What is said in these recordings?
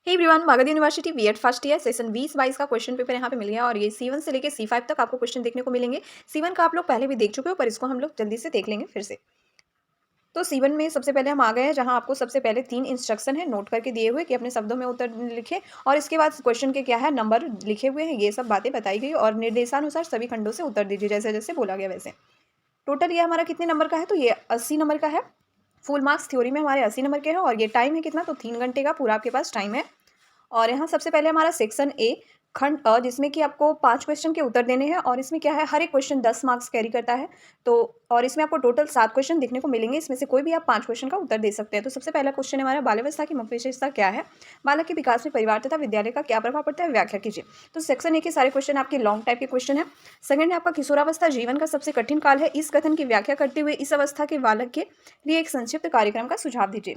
हे everyone, Magadh university BEd first year session 20-22 का question paper यहाँ पे मिल गया और ये C1 से लेके C5 तक आपको क्वेश्चन देखने को मिलेंगे। C1 का आप लोग पहले भी देख चुके हो, पर इसको हम लोग जल्दी से देख लेंगे फिर से। तो C1 में सबसे पहले हम आ गए हैं, जहाँ आपको सबसे पहले 3 इंस्ट्रक्शन है नोट करके दिए हुए कि अपने शब्दों में उत्तर लिखे, और इसके बाद क्वेश्चन के क्या है नंबर लिखे हुए हैं, ये सब बातें बताई गई और निर्देशानुसार सभी खंडों से उत्तर दीजिए जैसे जैसे बोला गया वैसे। टोटल ये हमारा कितने नंबर का है, तो ये 80 नंबर का है। फुल मार्क्स थ्योरी में हमारे 80 नंबर के हैं और ये टाइम है कितना, तो 3 घंटे का पूरा आपके पास टाइम है। और यहाँ सबसे पहले हमारा सेक्शन ए खंड अ, जिसमें कि आपको 5 क्वेश्चन के उत्तर देने हैं और इसमें क्या है, हर एक क्वेश्चन 10 मार्क्स कैरी करता है। तो और इसमें आपको टोटल 7 क्वेश्चन देखने को मिलेंगे, इसमें से कोई भी आप 5 क्वेश्चन का उत्तर दे सकते हैं। तो सबसे पहला क्वेश्चन है हमारा, बाल्यावस्था की मुख्य विशेषता क्या है, बालक के विकास में परिवार तथा विद्यालय का क्या प्रभाव पड़ता है, व्याख्या कीजिए। तो सेक्शन ए के सारे क्वेश्चन आपके लॉन्ग टाइप के क्वेश्चन है। सेकंड है आपका किशोरावस्था जीवन का सबसे कठिन काल है, इस कथन की व्याख्या करते हुए इस अवस्था के बालक के लिए एक संक्षिप्त कार्यक्रम का सुझाव दीजिए।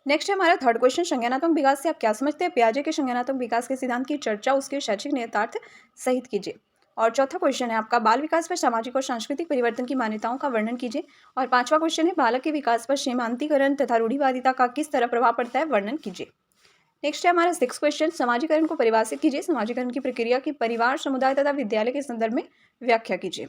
नेक्स्ट है हमारा थर्ड क्वेश्चन, संज्ञानात्मक विकास से आप क्या समझते हैं, पियाजे के संज्ञानात्मक विकास के सिद्धांत की चर्चा उसके शैक्षिक निहितार्थ सहित कीजिए। और चौथा क्वेश्चन है आपका, बाल विकास पर सामाजिक और सांस्कृतिक परिवर्तन की मान्यताओं का वर्णन कीजिए। और पांचवा क्वेश्चन है, बालक के विकास पर सीमांतीकरण तथा रूढ़िवादिता का किस तरह प्रभाव पड़ता है, वर्णन कीजिए। नेक्स्ट है हमारा सिक्स क्वेश्चन, समाजीकरण को परिभाषित कीजिए, समाजीकरण की प्रक्रिया की परिवार समुदाय तथा विद्यालय के संदर्भ में व्याख्या कीजिए।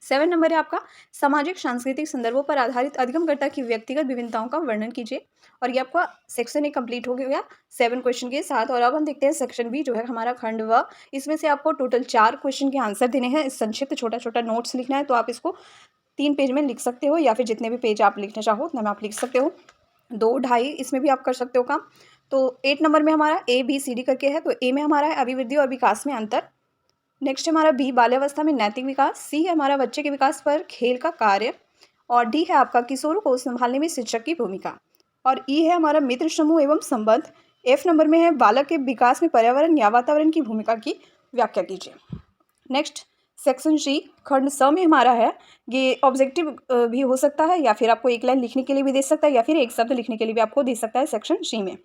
7 नंबर है आपका, सामाजिक सांस्कृतिक संदर्भों पर आधारित अधिगमकर्ता की व्यक्तिगत विभिन्नताओं का वर्णन कीजिए। और ये आपका सेक्शन ए कंप्लीट हो गया 7 क्वेश्चन के साथ। और अब हम देखते हैं सेक्शन बी, जो है हमारा खंड व। इसमें से आपको टोटल 4 क्वेश्चन के आंसर देने हैं, संक्षिप्त छोटा छोटा नोट्स लिखना है। तो आप इसको 3 पेज में लिख सकते हो, या फिर जितने भी पेज आप लिखना चाहो उतना में आप लिख सकते हो। 2, ढाई इसमें भी आप कर सकते हो काम। तो 8 नंबर में हमारा ABCD करके है, तो ए में हमारा है अभिवृद्धि और विकास में अंतर। नेक्स्ट है हमारा बी, बाल्यावस्था में नैतिक विकास। सी है हमारा बच्चे के विकास पर खेल का कार्य। और डी है आपका किशोरों को संभालने में शिक्षक की भूमिका। और ई है हमारा मित्र समूह एवं संबंध। एफ नंबर में है बालक के विकास में पर्यावरण या वातावरण की भूमिका की व्याख्या कीजिए। नेक्स्ट सेक्शन सी खंड स में हमारा है, ये ऑब्जेक्टिव भी हो सकता है, या फिर आपको एक लाइन लिखने के लिए भी दे सकता है, या फिर एक शब्द लिखने के लिए भी आपको दे सकता है सेक्शन सी में।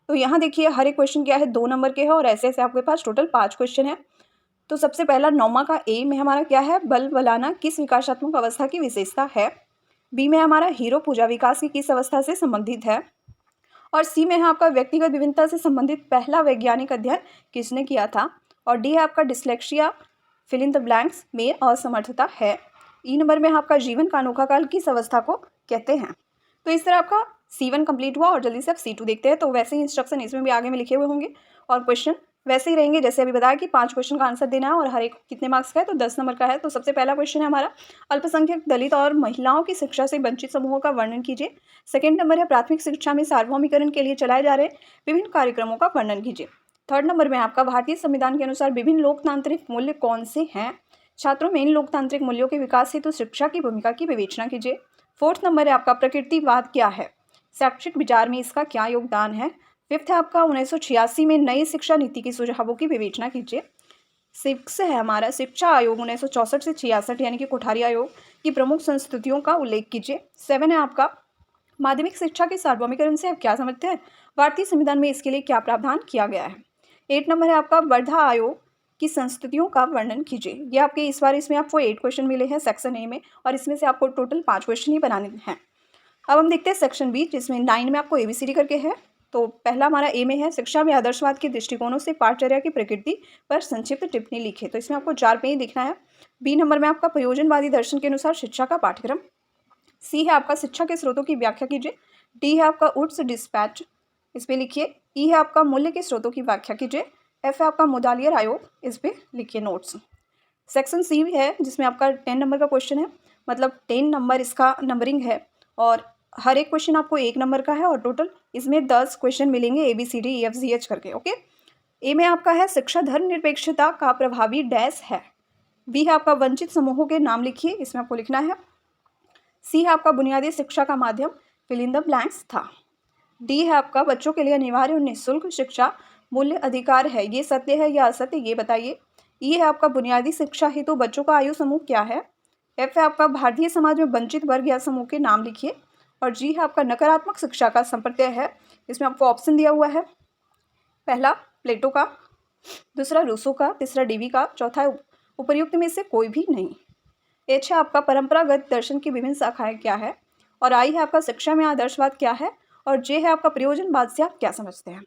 तो यहाँ देखिए हर एक क्वेश्चन क्या है, 2 नंबर के है और ऐसे ऐसे आपके पास टोटल 5 क्वेश्चन है। तो सबसे पहला 9वां का ए में हमारा क्या है, बल बलाना किस विकासात्मक अवस्था की विशेषता है। बी में हमारा हीरो पूजा विकास की किस अवस्था से संबंधित है। और सी में है आपका व्यक्तिगत विभिन्नता से संबंधित पहला वैज्ञानिक अध्ययन किसने किया था। और डी है आपका dyslexia fill in the blanks में असमर्थता है। ई नंबर में आपका जीवन का अनोखा काल किस अवस्था को कहते हैं। तो इस तरह आपका C1 कंप्लीट हुआ और जल्दी से आप C2 देखते हैं। तो वैसे ही इंस्ट्रक्शन इसमें भी आगे में लिखे हुए होंगे और क्वेश्चन वैसे ही रहेंगे जैसे अभी बताया कि 5 क्वेश्चन का आंसर देना है और हर एक कितने मार्क्स का है, तो 10 नंबर का है। तो सबसे पहला क्वेश्चन है हमारा, अल्पसंख्यक दलित और महिलाओं की शिक्षा से वंचित समूहों का वर्णन कीजिए। सेकंड नंबर है, प्राथमिक शिक्षा में सार्वभौमिकरण के लिए चलाए जा रहे विभिन्न कार्यक्रमों का वर्णन कीजिए। थर्ड नंबर में आपका, भारतीय संविधान के अनुसार विभिन्न लोकतांत्रिक मूल्य कौन से हैं, छात्रों में इन लोकतांत्रिक मूल्यों के विकास हेतु शिक्षा की भूमिका की विवेचना कीजिए। फोर्थ नंबर है आपका, प्रकृतिवाद क्या है, शैक्षिक विचार में इसका क्या योगदान है। फिफ्थ है आपका, 1986 में नई शिक्षा नीति के सुझावों की विवेचना कीजिए। सिक्स है हमारा, शिक्षा आयोग 1964 से 66 यानी कि कोठारी आयोग की प्रमुख संस्तुतियों का उल्लेख कीजिए। 7 है आपका, माध्यमिक शिक्षा के सार्वभौमिकरण से आप क्या समझते हैं, भारतीय संविधान में इसके लिए क्या प्रावधान किया गया है। 8 नंबर है आपका, वर्धा आयोग की संस्तुतियों का वर्णन कीजिए। ये आपके इस बार इसमें आपको 8 क्वेश्चन मिले हैं सेक्शन ए में, और इसमें से आपको टोटल 5 क्वेश्चन ही बनाने हैं। अब हम देखते हैं सेक्शन बी, जिसमें 9 में आपको ABCD करके है। तो पहला हमारा ए में है, शिक्षा में आदर्शवाद के दृष्टिकोणों से पाठचर्या की प्रकृति पर संक्षिप्त टिप्पणी लिखे। तो इसमें आपको 4 पे ही लिखना है। बी नंबर में आपका, प्रयोजनवादी दर्शन के अनुसार शिक्षा का पाठ्यक्रम। सी है आपका, शिक्षा के स्रोतों की व्याख्या कीजिए। डी है आपका, उड्स डिस्पैच, इस पे लिखिए। ई है आपका, मूल्य के स्रोतों की व्याख्या कीजिए। एफ है आपका, मुदालियर आयोग, इस पे लिखिए नोट्स। सेक्शन सी है, जिसमें आपका 10 नंबर का क्वेश्चन है, मतलब 10 नंबर इसका नंबरिंग है और हर एक क्वेश्चन आपको 1 नंबर का है और टोटल इसमें 10 क्वेश्चन मिलेंगे ABCD EFGH करके। ओके, ए में आपका है, शिक्षा धर्मनिरपेक्षता का प्रभावी डैश है। बी है आपका, वंचित समूहों के नाम लिखिए, इसमें आपको लिखना है। सी है आपका, बुनियादी शिक्षा का माध्यम फिल इन द ब्लैंक्स था। डी है आपका, बच्चों के लिए अनिवार्य और निःशुल्क शिक्षा मूल्य अधिकार है, ये सत्य है या असत्य, ये बताइए। ई है आपका, बुनियादी शिक्षा हेतु बच्चों का आयु समूह क्या है। एफ है आपका, भारतीय समाज में वंचित वर्ग या समूह के नाम लिखिए। और जी है आपका, नकारात्मक शिक्षा का संप्रत्यय है। इसमें आपको ऑप्शन दिया हुआ है, पहला प्लेटो का, दूसरा रूसो का, तीसरा DV का, चौथा उपर्युक्त में से कोई भी नहीं। एच है आपका, परंपरागत दर्शन की विभिन्न शाखाएं क्या है। और आई है आपका, शिक्षा में आदर्शवाद क्या है। और जे है आपका, प्रयोजनवाद से आप क्या समझते हैं।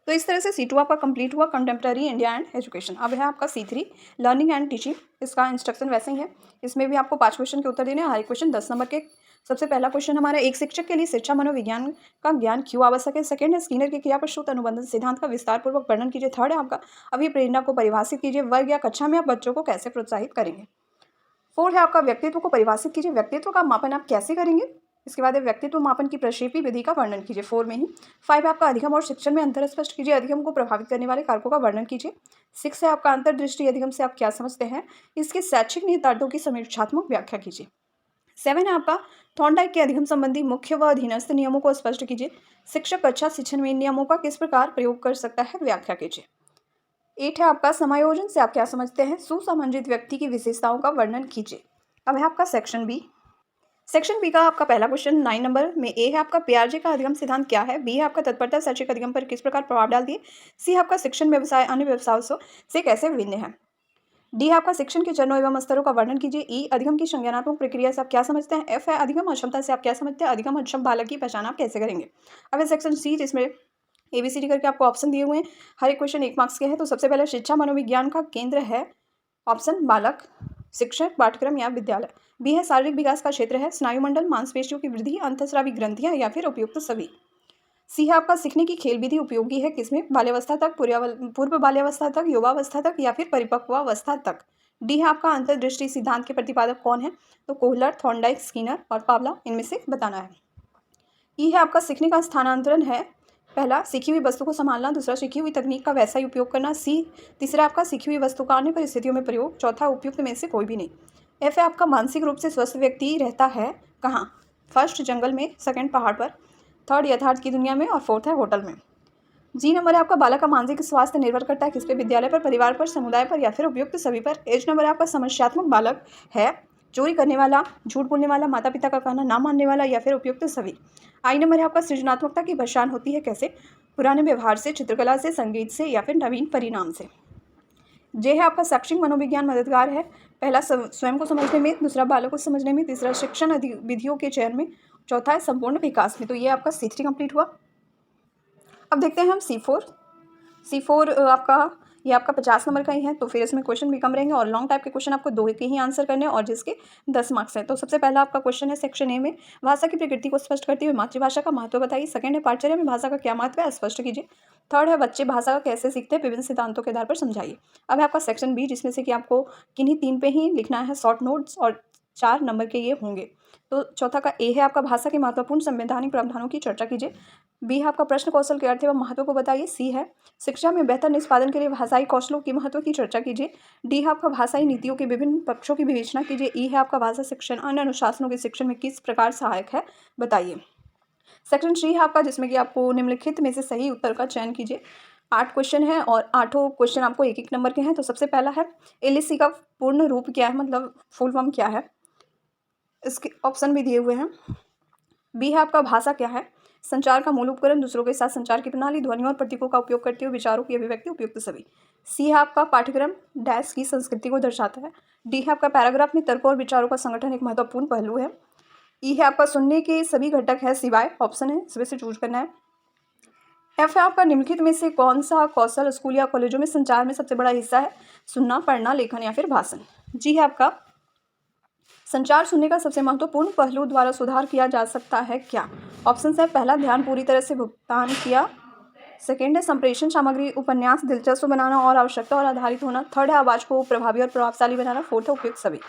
तो इस तरह से C2 आपका कंप्लीट हुआ, कंटेम्प्रेरी इंडिया एंड एजुकेशन। अब है आपका C3 लर्निंग एंड टीचिंग। इसका इंस्ट्रक्शन वैसे ही है, इसमें भी आपको 5 क्वेश्चन के उत्तर देने हैं, हर एक क्वेश्चन 10 नंबर के। सबसे पहला क्वेश्चन हमारा, एक शिक्षक के लिए शिक्षा मनोविज्ञान का ज्ञान क्यों आवश्यक है। सेकंड है, स्किनर के क्रियाप्रसूत अनुबंध सिद्धांत का विस्तार पूर्वक वर्णन कीजिए। थर्ड है आपका, अभी प्रेरणा को परिभाषित कीजिए। वर्ग या कक्षा में आप बच्चों को कैसे प्रोत्साहित करेंगे। फोर्थ है आपका, व्यक्तित्व को परिभाषित कीजिए। व्यक्तित्व का मापन आप कैसे करेंगे। इसके बाद है, व्यक्तित्व मापन की प्रक्षेपी विधि का वर्णन कीजिए, 4 में ही। 5 है आपका, अधिगम और शिक्षण में अंतर स्पष्ट कीजिए। अधिगम को प्रभावित करने वाले कारकों का वर्णन कीजिए। 6 है आपका, अंतर्दृष्टि अधिगम से आप क्या समझते हैं, इसके शैक्षिक निहितार्थों की समीक्षात्मक व्याख्या कीजिए। 7 है आपका, थॉर्नडाइक के अधिगम संबंधी मुख्य व अधीनस्थ नियमों को स्पष्ट कीजिए। शिक्षक कक्षा शिक्षण में इन नियमों का किस प्रकार प्रयोग कर सकता है, व्याख्या कीजिए। 8 है आपका, समायोजन से आप क्या समझते हैं, सुसंबंधित व्यक्ति की विशेषताओं का वर्णन कीजिए। अब है आपका सेक्शन बी। सेक्शन बी का आपका पहला क्वेश्चन 9 नंबर में, ए है आपका, पियाजे का अधिगम सिद्धांत क्या है। बी है आपका, तत्परता शैक्षिक अधिगम पर किस प्रकार प्रभाव डालती है। सी है आपका, शिक्षण व्यवसाय अन्य व्यवसायों से कैसे भिन्न है। डी है आपका, शिक्षण के चरणों एवं स्तरों का वर्णन कीजिए। ई, अधिगम की संज्ञानात्मक प्रक्रिया से आप क्या समझते हैं। एफ है, अधिगम अक्षमता से आप क्या समझते हैं, अधिगम अक्षम बालक की पहचान आप कैसे करेंगे। अब है सेक्शन सी, जिसमें ABCD करके आपको ऑप्शन दिए हुए हैं, हर एक क्वेश्चन 1 मार्क्स के हैं। तो सबसे पहले, शिक्षा मनोविज्ञान का केंद्र है, ऑप्शन बालक, शिक्षक, पाठ्यक्रम या विद्यालय। बी है, शारीरिक विकास का क्षेत्र है, स्नायुमंडल, मांसपेशियों की वृद्धि, अंतःस्रावी ग्रंथियां या फिर उपयुक्त सभी। सी है आपका, सीखने की खेल विधि उपयोगी है किसमें, बाल्यावस्था तक, पूर्व बाल्यावस्था तक, युवावस्था तक या फिर परिपक्वावस्था तक। डी है आपका, अंतर्दृष्टि सिद्धांत के प्रतिपादक कौन है, तो कोहलर, थॉर्नडाइक, स्किनर और पावला, इनमें से बताना है। ई है आपका, सीखने का स्थानांतरण है, पहला सीखी हुई वस्तु को संभालना, दूसरा सीखी हुई तकनीक का वैसा ही उपयोग करना। सी, तीसरा आपका, सीखी हुई वस्तु का अन्य परिस्थितियों में प्रयोग। चौथा, उपयुक्त में से कोई भी नहीं। एफ है आपका, मानसिक रूप से स्वस्थ व्यक्ति रहता है कहाँ, फर्स्ट जंगल में, सेकंड पहाड़ पर, थर्ड यथार्थ की दुनिया में और फोर्थ है होटल में। जी नंबर है आपका, बालक का मानसिक स्वास्थ्य निर्भर करता है किस पे, विद्यालय पर, परिवार पर, समुदाय पर या फिर उपयुक्त सभी पर। एच नंबर है आपका, समस्यात्मक बालक है, चोरी करने वाला, झूठ बोलने वाला, माता पिता का कहना ना मानने वाला या फिर उपयुक्त सभी। आई नंबर है आपका, सृजनात्मकता की पहचान होती है कैसे, पुराने व्यवहार से, चित्रकला से, संगीत से या फिर नवीन परिणाम से। जे है आपका, शैक्षिक मनोविज्ञान मददगार है, पहला स्वयं को समझने में, दूसरा बालक को समझने में, तीसरा शिक्षण विधियों के चयन में, चौथा है संपूर्ण विकास में। तो ये आपका C3 कंप्लीट हुआ। अब देखते हैं हम C4 आपका, ये आपका 50 नंबर का ही है, तो फिर इसमें क्वेश्चन भी कम रहेंगे और लॉन्ग टाइप के क्वेश्चन आपको 2 के ही आंसर करने हैं और जिसके 10 मार्क्स हैं। तो सबसे पहला आपका क्वेश्चन है सेक्शन ए में, भाषा की प्रकृति को स्पष्ट करते हुए मातृभाषा का महत्व बताइए। सेकंड है, पाठचर्या में भाषा का क्या महत्व है, स्पष्ट कीजिए। थर्ड है, बच्चे भाषा का कैसे सीखते हैं, विभिन्न सिद्धांतों के आधार पर समझाइए। अब है आपका सेक्शन बी, जिसमें से कि आपको किन्हीं 3 पे ही लिखना है, शॉर्ट नोट्स और 4 नंबर के ये होंगे। तो चौथा का ए है आपका, भाषा के महत्वपूर्ण संवैधानिक प्रावधानों की चर्चा कीजिए। बी है आपका, प्रश्न कौशल के अर्थ एवं महत्व को बताइए। सी है, शिक्षा में बेहतर निष्पादन के लिए भाषाई कौशलों की महत्व की चर्चा कीजिए। डी है आपका, भाषाई नीतियों के विभिन्न पक्षों की विवेचना कीजिए। ई है आपका, भाषा शिक्षण अन्य अनुशासनों के शिक्षण में किस प्रकार सहायक है, बताइए। सेक्शन सी है आपका, जिसमें कि आपको निम्नलिखित में से सही उत्तर का चयन कीजिए। 8 क्वेश्चन है और 8 क्वेश्चन आपको 1-1 नंबर के हैं। तो सबसे पहला है, LAC का पूर्ण रूप क्या है, मतलब फुल फॉर्म क्या है, इसके ऑप्शन भी दिए हुए हैं। बी है आपका, भाषा क्या है, संचार का मूल उपकरण, दूसरों के साथ संचार की प्रणाली, ध्वनियों और प्रतीकों का उपयोग करते हुए विचारों की अभिव्यक्ति, उपयुक्त सभी। सी है आपका, पाठ्यक्रम डैश की संस्कृति को दर्शाता है। डी है आपका, पैराग्राफ में तर्क और विचारों का संगठन एक महत्वपूर्ण पहलू है। ई है आपका, सुनने के सभी घटक है सिवाय, ऑप्शन है इसमें से चूज करना है। एफ है आपका, निम्नलिखित में से कौन सा कौशल स्कूल या कॉलेजों में संचार में सबसे बड़ा हिस्सा है, सुनना, पढ़ना, लेखन या फिर भाषण। जी है आपका, संचार सुनने का सबसे महत्वपूर्ण पहलू द्वारा सुधार किया जा सकता है क्या, ऑप्शन है पहला, ध्यान पूरी तरह से भुगतान किया। सेकेंड है, संप्रेषण सामग्री उपन्यास दिलचस्प बनाना और आवश्यकता और आधारित होना। थर्ड है, आवाज़ को प्रभावी और प्रभावशाली बनाना। फोर्थ है, उपयुक्त सभी।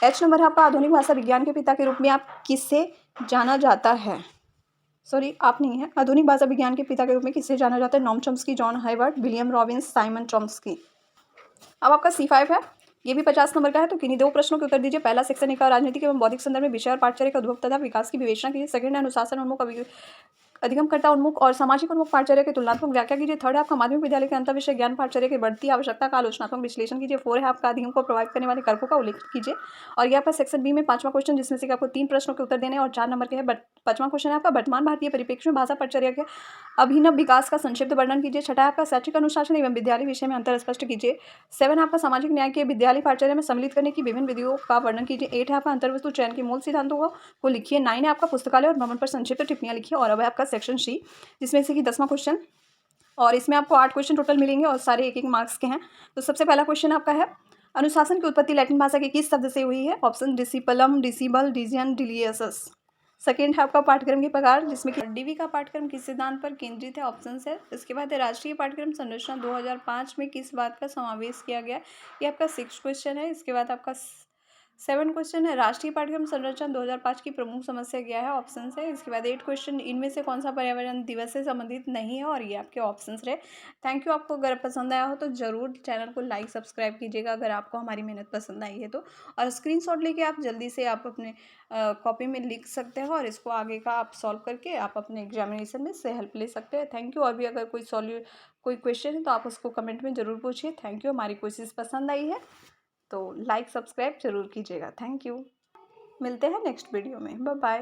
एच नंबर है आपका, आधुनिक भाषा विज्ञान के पिता के रूप में आप किससे जाना जाता है, सॉरी आप नहीं है, आधुनिक भाषा विज्ञान के पिता के रूप में किससे जाना जाता है, Noam Chomsky, John Hayward, William Robbins, Simon Chomsky. अब आपका C5 है, ये भी 50 नंबर का है। तो किन्हीं 2 प्रश्नों के उत्तर दीजिए। पहला सेक्शन का राजनीतिक एवं बौद्धिक संदर्भ में विषय और पाठचर्या का उद्भव तथा विकास की विवेचना कीजिए। सेकंड है, अनुशासन उन्मुख, अधिगमकर्ता उन्मुख और सामाजिक उन्मुख पाठचर्या की तुलनात्मक व्याख्या कीजिए। थर्ड है आपका, माध्यमिक विद्यालय के अंतर विषय ज्ञान पाठचर्या की बढ़ती आवश्यकता का आलोचनात्मक विश्लेषण कीजिए। 4 है आपका, अधिगम को प्रभावित करने वाले कारकों का उल्लेख कीजिए। और ये आपका सेक्शन बी में 5वां क्वेश्चन, जिसमें से आपको 3 प्रश्नों के उत्तर देने और 4 नंबर के हैं। 5वां क्वेश्चन है आपका, वर्तमान भारतीय परिप्रेक्ष्य में भाषा पाठचर्या के अभिनव विकास का संक्षिप्त वर्णन कीजिए। छठा है आपका, शैक्षिक अनुशासन एवं विद्यालय विषय में अंतर स्पष्ट कीजिए। 7 आपका, सामाजिक न्याय के विद्यालय पाठचर्या में सम्मिलित करने की विभिन्न विधियों का वर्णन कीजिए। 8 है आपका, अंतर्वस्तु चयन के मूल सिद्धांतों को लिखिए। 9 है आपका, पुस्तकालय और भ्रमण पर संक्षिप्त टिप्पणियां लिखिए। और अब है आपका सेक्शन सी, जिसमें से कि 10वां क्वेश्चन और इसमें आपको 8 क्वेश्चन टोटल मिलेंगे और सारे 1-1 मार्क्स के हैं। तो सबसे पहला क्वेश्चन आपका है, अनुशासन की उत्पत्ति लैटिन भाषा के किस शब्द से हुई है? ऑप्शन डिसिपलम, डिसिबल, डिसियन, डिलियसस। सेकेंड है आपका पाठ्यक्रम के प्रकार, जिसमें कि डीवी का पाठ्यक्रम किस सिद्धांत पर केंद्रित है? ऑप्शन है। इसके बाद है राष्ट्रीय पाठ्यक्रम संरचना 2005 में किस बात का समावेश किया गया? ये आपका 6 क्वेश्चन है। इसके बाद आपका 7 क्वेश्चन है, राष्ट्रीय पाठ्यक्रम संरचना 2005 की प्रमुख समस्या क्या है? ऑप्शन है। इसके बाद 8 क्वेश्चन, इनमें से कौन सा पर्यावरण दिवस से संबंधित नहीं है? और ये आपके ऑप्शन रहे। Thank you. आपको अगर पसंद आया हो तो ज़रूर चैनल को लाइक सब्सक्राइब कीजिएगा अगर आपको हमारी मेहनत पसंद आई है तो, और स्क्रीनशॉट लेके आप जल्दी से आप अपने कॉपी में लिख सकते हो और इसको आगे का आप सॉल्व करके आप अपने एग्जामिनेशन में से हेल्प ले सकते हैं। Thank you. अभी अगर कोई क्वेश्चन है तो आप उसको कमेंट में ज़रूर पूछिए। Thank you. हमारी कोशिश पसंद आई है तो लाइक सब्सक्राइब जरूर कीजिएगा। Thank you. मिलते हैं नेक्स्ट वीडियो में। Bye bye.